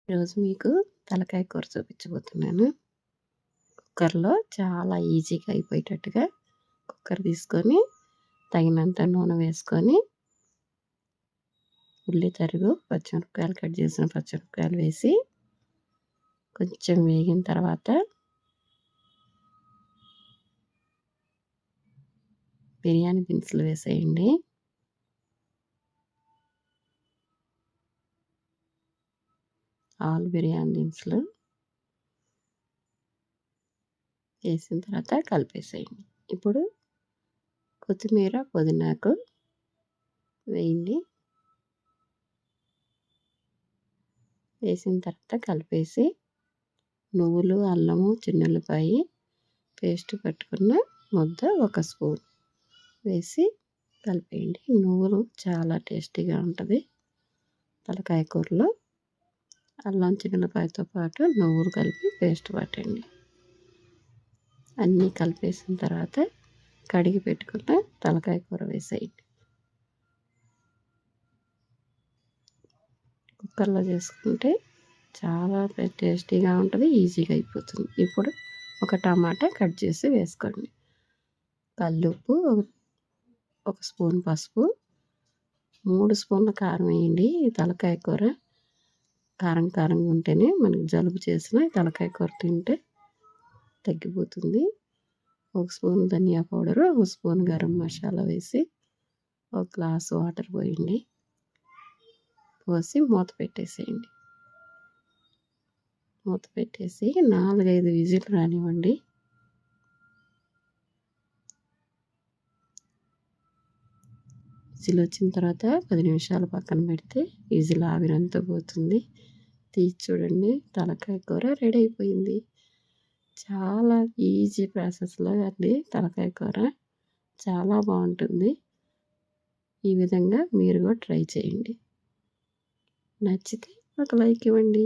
ఈరోజు మీకు తలకాయ కూర చూపించబోతున్నాను. కుక్కర్‌లో చాలా ఈజీగా అయిపోయేటట్టుగా కుక్కర్ తీసుకొని, తగినంత నూనె వేసుకొని, ఉల్లి తరుగు, పచ్చిమిరపకాయలు కట్ చేసిన పచ్చిమిరపకాయలు వేసి, కొంచెం వేగిన తర్వాత బిర్యానీ దినుసులు వేసేయండి. ఆల్ బిర్యానీ దినుసులు వేసిన తర్వాత కలిపేసేయండి. ఇప్పుడు కొత్తిమీర, పుదీనాకు వేయండి. వేసిన తర్వాత కలిపేసి నువ్వులు, అల్లము, చిన్నుల్లిపాయ పేస్ట్ పట్టుకున్న ముద్ద ఒక స్పూన్ వేసి కలిపేయండి. నువ్వులు చాలా టేస్టీగా ఉంటుంది తలకాయ కూరలో. అల్లం, చిన్నుల్లిపాయతో పాటు నువ్వులు కలిపి పేస్ట్ పట్టండి. అన్నీ కలిపేసిన తర్వాత కడిగి పెట్టుకున్న తలకాయ కూర వేసేయండి. కుక్కర్లో చేసుకుంటే చాలా టేస్టీగా ఉంటుంది, ఈజీగా అయిపోతుంది. ఇప్పుడు ఒక టమాటా కట్ చేసి వేసుకోండి. కల్లుప్పు, ఒక స్పూన్ పసుపు, 3 స్పూన్ల కారం వేయండి. తలకాయ కూర కారంగా ఉంటేనే మనకి జలుబు చేసిన తలకాయ కూర తింటే తగ్గిపోతుంది. 1 స్పూన్ ధనియా పౌడరు, 1 స్పూన్ గరం మసాలా వేసి ఒక గ్లాస్ వాటర్ పోయండి. పోసి మూత పెట్టేసేయండి. మూత పెట్టేసి 4-5 విజిల్ రానివ్వండి. విజిల్ వచ్చిన తర్వాత 10 నిమిషాలు పక్కన పెడితే విజిల్ ఆవిరంతా పోతుంది. తీసి చూడండి, తలకాయ కూర రెడీ అయిపోయింది. చాలా ఈజీ ప్రాసెస్లో అండి తలకాయ కూర. చాలా బాగుంటుంది. ఈ విధంగా మీరు కూడా ట్రై చేయండి. నచ్చితే ఒక లైక్ ఇవ్వండి.